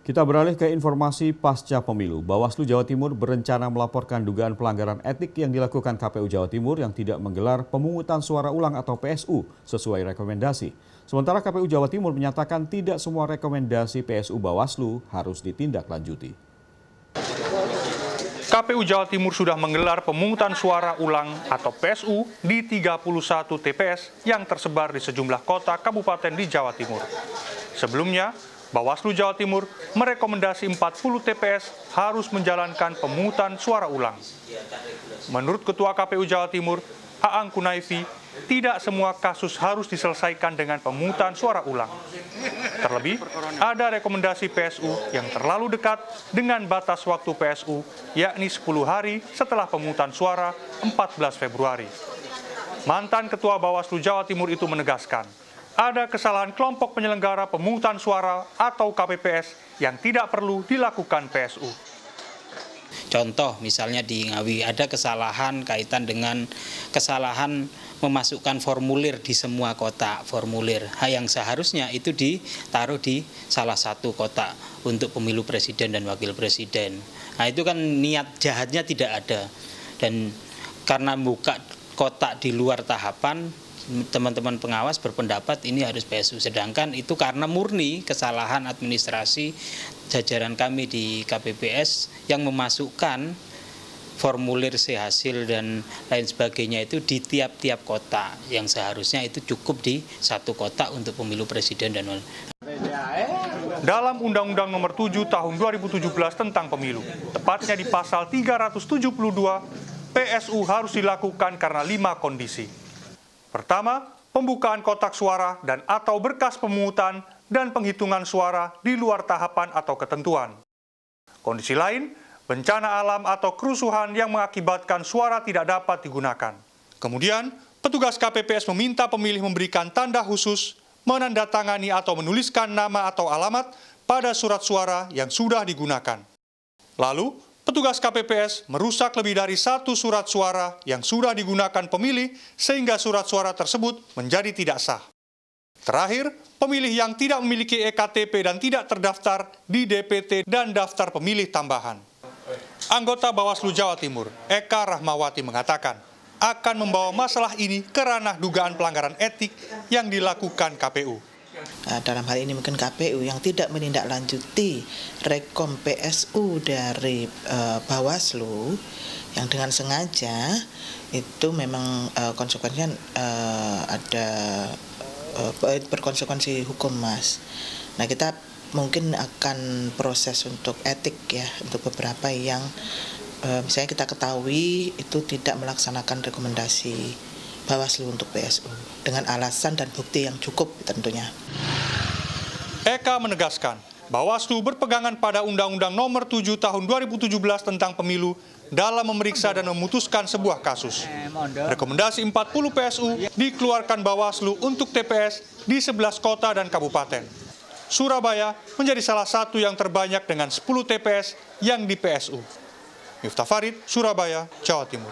Kita beralih ke informasi pasca pemilu. Bawaslu Jawa Timur berencana melaporkan dugaan pelanggaran etik yang dilakukan KPU Jawa Timur yang tidak menggelar pemungutan suara ulang atau PSU sesuai rekomendasi. Sementara KPU Jawa Timur menyatakan tidak semua rekomendasi PSU Bawaslu harus ditindaklanjuti. KPU Jawa Timur sudah menggelar pemungutan suara ulang atau PSU di 31 TPS yang tersebar di sejumlah kota kabupaten di Jawa Timur. Sebelumnya, Bawaslu Jawa Timur merekomendasi 40 TPS harus menjalankan pemungutan suara ulang. Menurut Ketua KPU Jawa Timur, Aang Kunaifi, tidak semua kasus harus diselesaikan dengan pemungutan suara ulang. Terlebih, ada rekomendasi PSU yang terlalu dekat dengan batas waktu PSU, yakni 10 hari setelah pemungutan suara 14 Februari. Mantan Ketua Bawaslu Jawa Timur itu menegaskan, ada kesalahan kelompok penyelenggara pemungutan suara atau KPPS yang tidak perlu dilakukan PSU. Contoh misalnya di Ngawi ada kesalahan kaitan dengan kesalahan memasukkan formulir di semua kotak formulir yang seharusnya itu ditaruh di salah satu kotak untuk pemilu presiden dan wakil presiden. Nah itu kan niat jahatnya tidak ada, dan karena buka kotak di luar tahapan, teman-teman pengawas berpendapat ini harus PSU, sedangkan itu karena murni kesalahan administrasi jajaran kami di KPPS yang memasukkan formulir hasil dan lain sebagainya itu di tiap-tiap kota, yang seharusnya itu cukup di satu kotak untuk pemilu presiden dan dalam Undang-Undang Nomor 7 Tahun 2017 tentang Pemilu, tepatnya di Pasal 372, PSU harus dilakukan karena 5 kondisi. Pertama, pembukaan kotak suara dan atau berkas pemungutan dan penghitungan suara di luar tahapan atau ketentuan. Kondisi lain, bencana alam atau kerusuhan yang mengakibatkan suara tidak dapat digunakan. Kemudian, petugas KPPS meminta pemilih memberikan tanda khusus, menandatangani atau menuliskan nama atau alamat pada surat suara yang sudah digunakan. Lalu, petugas KPPS merusak lebih dari 1 surat suara yang sudah digunakan pemilih sehingga surat suara tersebut menjadi tidak sah. Terakhir, pemilih yang tidak memiliki EKTP dan tidak terdaftar di DPT dan daftar pemilih tambahan. Anggota Bawaslu Jawa Timur, Eka Rahmawati mengatakan, akan membawa masalah ini ke ranah dugaan pelanggaran etik yang dilakukan KPU. Dalam hal ini mungkin KPU yang tidak menindaklanjuti rekom PSU dari Bawaslu yang dengan sengaja itu memang konsekuensinya ada berkonsekuensi hukum, Mas. Nah, kita mungkin akan proses untuk etik ya, untuk beberapa yang misalnya kita ketahui itu tidak melaksanakan rekomendasi Bawaslu untuk PSU dengan alasan dan bukti yang cukup tentunya. Eka menegaskan, Bawaslu berpegangan pada Undang-Undang Nomor 7 Tahun 2017 tentang Pemilu dalam memeriksa dan memutuskan sebuah kasus. Rekomendasi 40 PSU dikeluarkan Bawaslu untuk TPS di 11 kota dan kabupaten. Surabaya menjadi salah satu yang terbanyak dengan 10 TPS yang di PSU. Miftah Farid, Surabaya, Jawa Timur.